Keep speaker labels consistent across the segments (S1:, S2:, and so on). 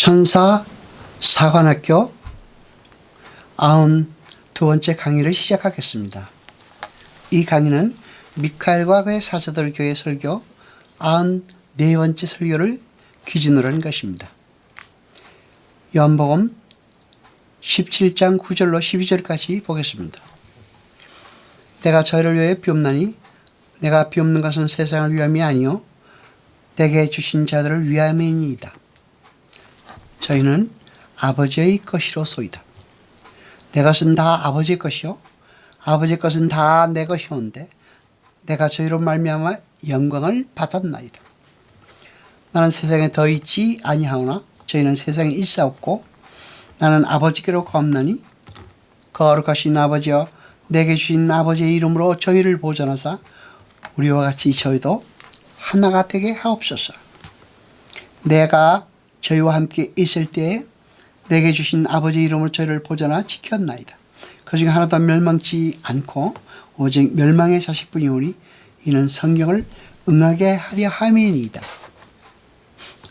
S1: 천사 사관학교 92번째 강의를 시작하겠습니다. 이 강의는 미카엘과 그의 사도들 교회 설교 94번째 설교를 기준으로 한 것입니다. 요한복음 17장 9절로 12절까지 보겠습니다. 내가 저희를 위하여 비옵나니 내가 비옵는 것은 세상을 위함이 아니요 내게 주신 자들을 위함이니이다. 저희는 아버지의 것이로소이다. 내 것은 다 아버지의 것이요 아버지의 것은 다 내 것이온데 내가 저희로 말미암아 영광을 받았나이다. 나는 세상에 더 있지 아니하오나 저희는 세상에 있사옵고 나는 아버지께로 가옵나니 거룩하신 아버지여 내게 주신 아버지의 이름으로 저희를 보존하사 우리와 같이 저희도 하나가 되게 하옵소서. 내가 저희와 함께 있을 때에 내게 주신 아버지의 이름으로 저희를 보존하 지켰나이다. 그중에 하나도 멸망치 않고 오직 멸망의 자식뿐이오니 이는 성경을 응하게 하려 함이니이다.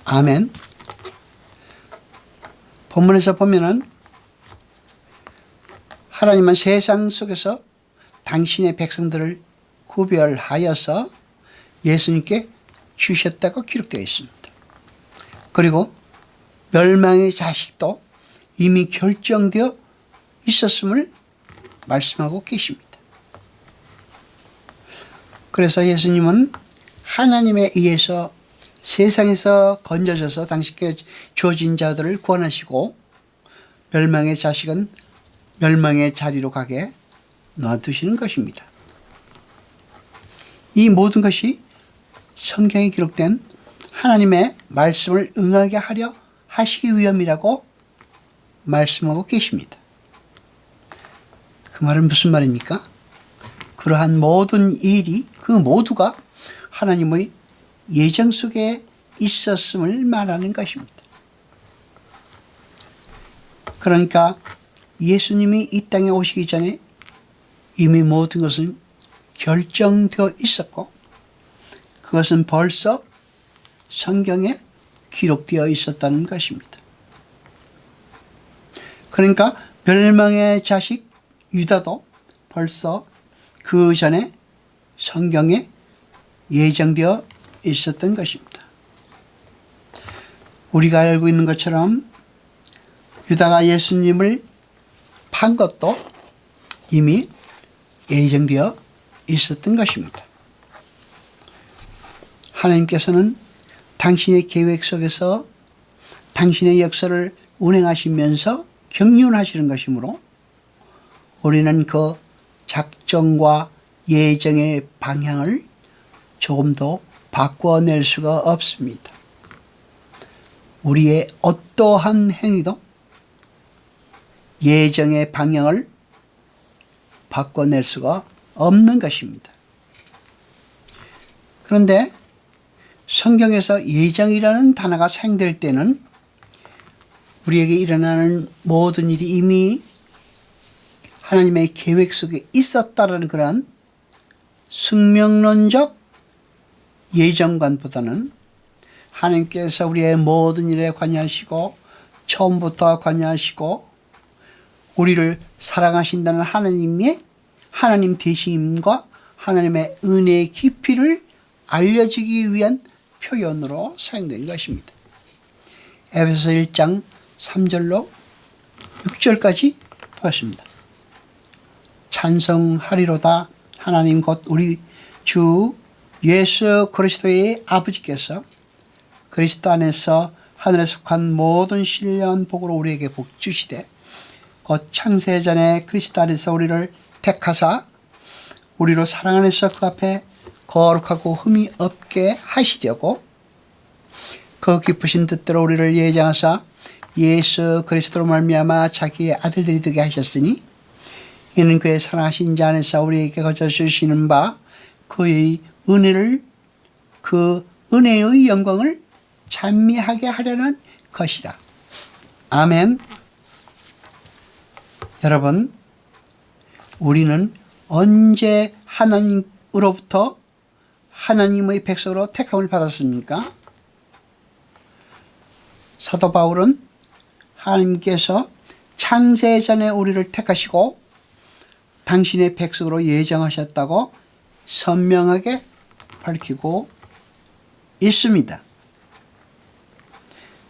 S1: 아멘. 본문에서 보면은 하나님은 세상 속에서 당신의 백성들을 구별하여서 예수님께 주셨다고 기록되어 있습니다. 그리고 멸망의 자식도 이미 결정되어 있었음을 말씀하고 계십니다. 그래서 예수님은 하나님에 의해서 세상에서 건져져서 당신께 주어진 자들을 구원하시고 멸망의 자식은 멸망의 자리로 가게 놔두시는 것입니다. 이 모든 것이 성경에 기록된 하나님의 말씀을 응하게 하려 하시기 위함이라고 말씀하고 계십니다. 그 말은 무슨 말입니까? 그러한 모든 일이 그 모두가 하나님의 예정 속에 있었음을 말하는 것입니다. 그러니까 예수님이 이 땅에 오시기 전에 이미 모든 것은 결정되어 있었고 그것은 벌써 성경에 기록되어 있었다는 것입니다. 그러니까 멸망의 자식 유다도 벌써 그 전에 성경에 예정되어 있었던 것입니다. 우리가 알고 있는 것처럼 유다가 예수님을 판 것도 이미 예정되어 있었던 것입니다. 하나님께서는 당신의 계획 속에서 당신의 역사를 운행하시면서 경륜하시는 것이므로 우리는 그 작정과 예정의 방향을 조금도 바꿔낼 수가 없습니다. 우리의 어떠한 행위도 예정의 방향을 바꿔낼 수가 없는 것입니다. 그런데 성경에서 예정이라는 단어가 사용될 때는 우리에게 일어나는 모든 일이 이미 하나님의 계획 속에 있었다라는 그러한 숙명론적 예정관보다는 하나님께서 우리의 모든 일에 관여하시고 처음부터 관여하시고 우리를 사랑하신다는 하나님 되심과 하나님의 은혜의 깊이를 알려주기 위한 표현으로 사용된 것입니다. 에베소서 1장 3절로 6절까지 보았습니다. 찬송하리로다 하나님 곧 우리 주 예수 그리스도의 아버지께서 그리스도 안에서 하늘에 속한 모든 신령한 복으로 우리에게 복 주시되 곧 창세전에 그리스도 안에서 우리를 택하사 우리로 사랑 안에서 그 앞에 거룩하고 흠이 없게 하시려고 그 기쁘신 뜻대로 우리를 예정하사 예수 그리스도로 말미암아 자기의 아들들이 되게 하셨으니 이는 그의 사랑하신 자 안에서 우리에게 거저 주시는 바 그의 은혜를 그 은혜의 영광을 찬미하게 하려는 것이라. 아멘. 여러분, 우리는 언제 하나님으로부터 하나님의 백성으로 택함을 받았습니까? 사도 바울은 하나님께서 창세 전에 우리를 택하시고 당신의 백성으로 예정하셨다고 선명하게 밝히고 있습니다.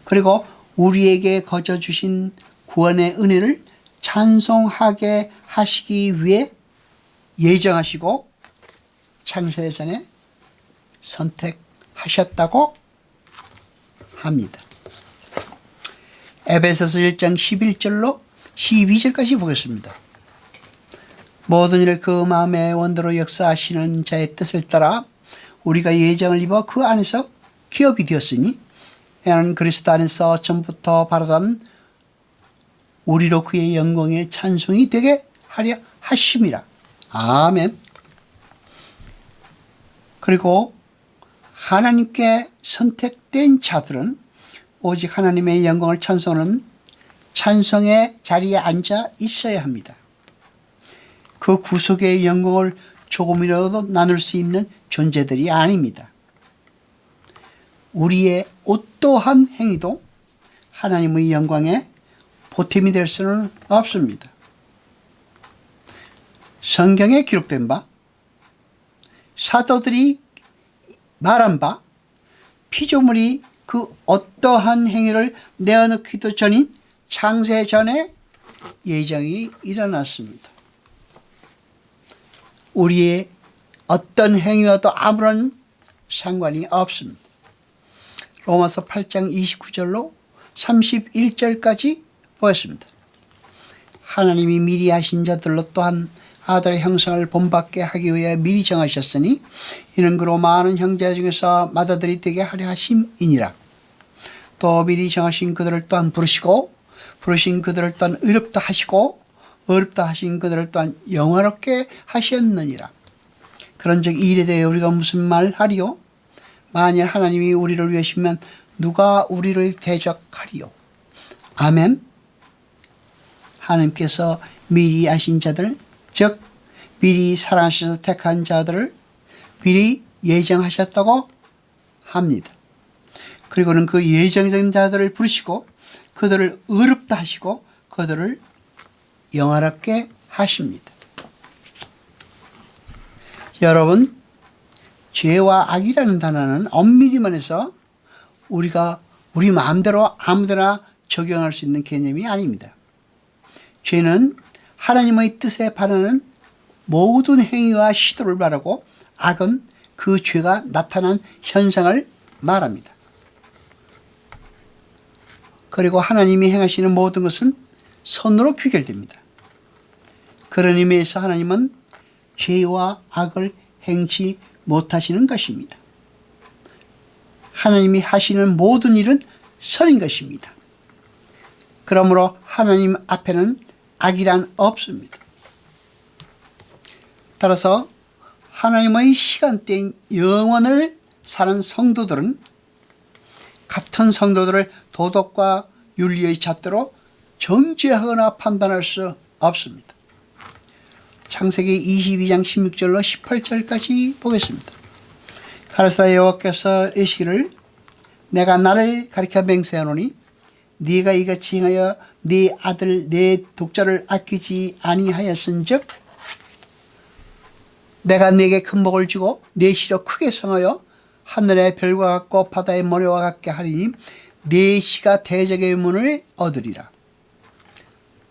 S1: 그리고 우리에게 거저 주신 구원의 은혜를 찬송하게 하시기 위해 예정하시고 창세 전에 선택하셨다고 합니다. 에베소서 1장 11절로 12절까지 보겠습니다. 모든 일을 그 마음의 원대로 역사하시는 자의 뜻을 따라 우리가 예정을 입어 그 안에서 기업이 되었으니 이는 그리스도 안에서 전부터 바라던 우리로 그의 영광의 찬송이 되게 하려 하심이라. 아멘. 그리고 하나님께 선택된 자들은 오직 하나님의 영광을 찬송하는 찬송의 자리에 앉아 있어야 합니다. 그 구속의 영광을 조금이라도 나눌 수 있는 존재들이 아닙니다. 우리의 어떠한 행위도 하나님의 영광에 보탬이 될 수는 없습니다. 성경에 기록된 바, 사도들이 말한 바, 피조물이 그 어떠한 행위를 내어놓기도 전인 창세 전에 예정이 일어났습니다. 우리의 어떤 행위와도 아무런 상관이 없습니다. 로마서 8장 29절로 31절까지 보였습니다. 하나님이 미리 하신 자들로 또한 아들의 형상을 본받게 하기 위해 미리 정하셨으니 이는 그로 많은 형제 중에서 맏아들이 되게 하려 하심이니라. 또 미리 정하신 그들을 또한 부르시고 부르신 그들을 또한 의롭다 하시고 의롭다 하신 그들을 또한 영화롭게 하셨느니라. 그런즉 이 일에 대해 우리가 무슨 말 하리요? 만일 하나님이 우리를 위하시면 누가 우리를 대적하리요? 아멘. 하나님께서 미리 아신 자들, 즉 미리 사랑하셔서 택한 자들을 미리 예정하셨다고 합니다. 그리고는 그 예정된 자들을 부르시고 그들을 의롭다 하시고 그들을 영화롭게 하십니다. 여러분, 죄와 악이라는 단어는 엄밀히 말해서 우리가 우리 마음대로 아무데나 적용할 수 있는 개념이 아닙니다. 죄는 하나님의 뜻에 반하는 모든 행위와 시도를 말하고 악은 그 죄가 나타난 현상을 말합니다. 그리고 하나님이 행하시는 모든 것은 선으로 귀결됩니다. 그런 의미에서 하나님은 죄와 악을 행치 못하시는 것입니다. 하나님이 하시는 모든 일은 선인 것입니다. 그러므로 하나님 앞에는 악이란 없습니다. 따라서 하나님의 시간대인 영원을 사는 성도들은 같은 성도들을 도덕과 윤리의 잣대로 정죄하거나 판단할 수 없습니다. 창세기 22장 16절로 18절까지 보겠습니다. 가라사대 여호와께서 이르시기를 내가 나를 가리켜 맹세하노니 네가 이같이 행하여 네 아들 네 독자를 아끼지 아니하였은즉 내가 네게 큰 복을 주고 네 씨로 크게 성하여 하늘의 별과 같고 바다의 모래와 같게 하리니 네 씨가 대적의 문을 얻으리라.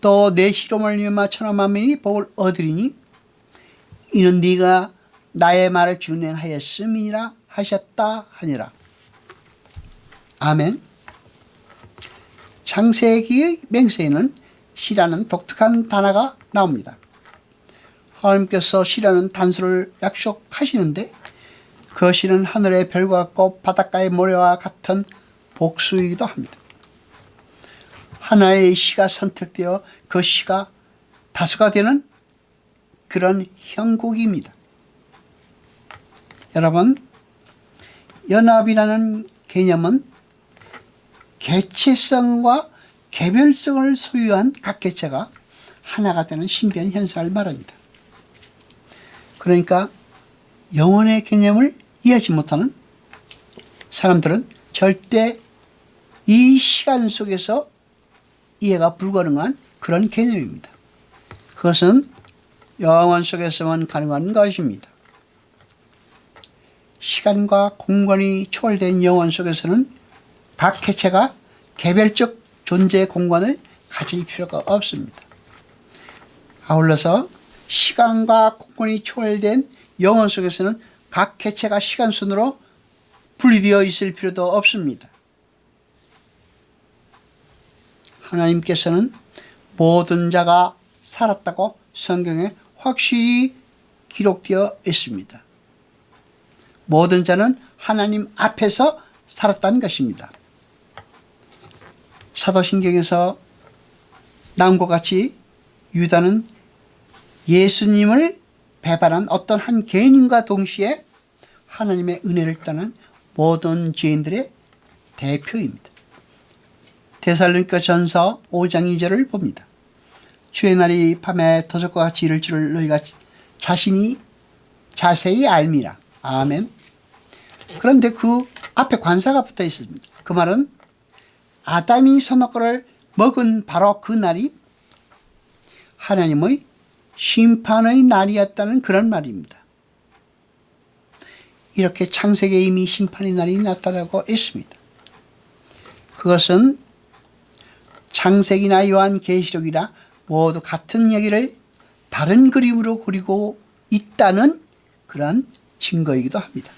S1: 또 네 씨로 말미암아 천하 만민이 복을 얻으리니 이는 네가 나의 말을 준행하였음이니라 하셨다 하니라. 아멘. 창세기의 맹세에는 시라는 독특한 단어가 나옵니다. 하나님께서 시라는 단수를 약속하시는데 그 시는 하늘의 별과 같고 바닷가의 모래와 같은 복수이기도 합니다. 하나의 시가 선택되어 그 시가 다수가 되는 그런 형국입니다. 여러분, 연합이라는 개념은 개체성과 개별성을 소유한 각 개체가 하나가 되는 신비한 현상을 말합니다. 그러니까 영혼의 개념을 이해하지 못하는 사람들은 절대 이 시간 속에서 이해가 불가능한 그런 개념입니다. 그것은 영원 속에서만 가능한 것입니다. 시간과 공간이 초월된 영원 속에서는 각 개체가 개별적 존재 공간을 가질 필요가 없습니다. 아울러서 시간과 공간이 초월된 영원 속에서는 각 개체가 시간순으로 분리되어 있을 필요도 없습니다. 하나님께서는 모든 자가 살았다고 성경에 확실히 기록되어 있습니다. 모든 자는 하나님 앞에서 살았다는 것입니다. 사도신경에서 나온 것 같이 유다는 예수님을 배반한 어떤 한 개인과 동시에 하나님의 은혜를 떠난 모든 죄인들의 대표입니다. 데살로니가 전서 5장 2절을 봅니다. 주의 날이 밤에 도적과 같이 이를 줄을 너희가 자세히 알미라. 아멘. 그런데 그 앞에 관사가 붙어 있습니다. 그 말은 아담이 선악과를 먹은 바로 그 날이 하나님의 심판의 날이었다는 그런 말입니다. 이렇게 창세기에 이미 심판의 날이 나타나고 있습니다. 그것은 창세기나 요한계시록이나 모두 같은 얘기를 다른 그림으로 그리고 있다는 그런 증거이기도 합니다.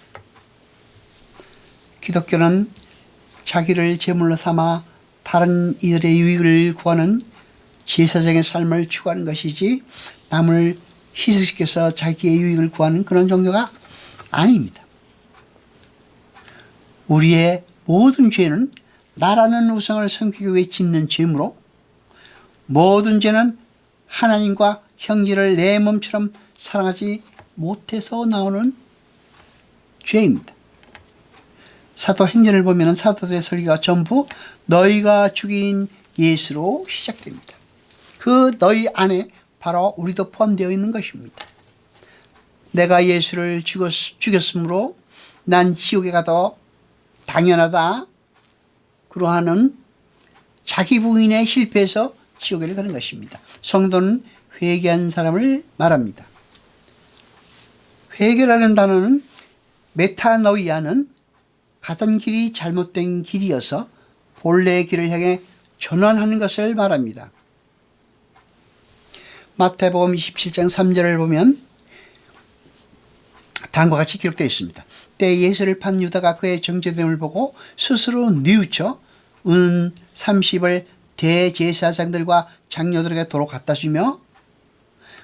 S1: 기독교는 자기를 제물로 삼아 다른 이들의 유익을 구하는 제사장의 삶을 추구하는 것이지 남을 희생시켜서 자기의 유익을 구하는 그런 종교가 아닙니다. 우리의 모든 죄는 나라는 우상을 섬기기 위해 짓는 죄므로 모든 죄는 하나님과 형제를 내 몸처럼 사랑하지 못해서 나오는 죄입니다. 사도행전을 보면 사도들의 설교가 전부 너희가 죽인 예수로 시작됩니다. 그 너희 안에 바로 우리도 포함되어 있는 것입니다. 내가 예수를 죽였으므로 난 지옥에 가도 당연하다. 그러하는 자기 부인의 실패에서 지옥에 가는 것입니다. 성도는 회개한 사람을 말합니다. 회개라는 단어는 메타노이아는 가던 길이 잘못된 길이어서 본래의 길을 향해 전환하는 것을 말합니다. 마태복음 27장 3절을 보면 다음과 같이 기록되어 있습니다. 때 예수를 판 유다가 그의 정죄됨을 보고 스스로 뉘우쳐 은 30을 대제사장들과 장로들에게 도로 갖다 주며,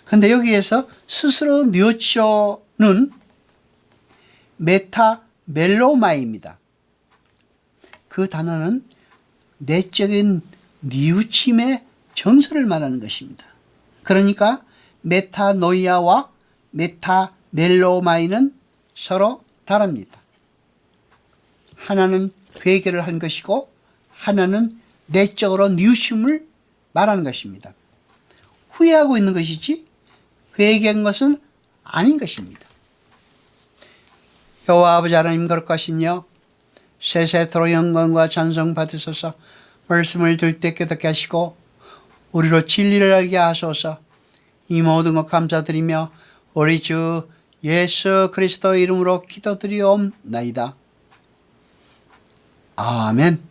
S1: 그런데 여기에서 스스로 뉘우쳐는 메타멜로마입니다. 그 단어는 내적인 뉘우침의 정서를 말하는 것입니다. 그러니까 메타노이아와 메타멜로마이는 서로 다릅니다. 하나는 회개를 한 것이고 하나는 내적으로 뉘우침을 말하는 것입니다. 후회하고 있는 것이지 회개한 것은 아닌 것입니다. 여호와 아버지 하나님 거룩하시며 세세토록 영광과 찬송 받으소서. 말씀을 들을 때 깨닫게 하시고 우리로 진리를 알게 하소서. 이 모든 것 감사드리며 우리 주 예수 그리스도 이름으로 기도드리옵나이다. 아멘.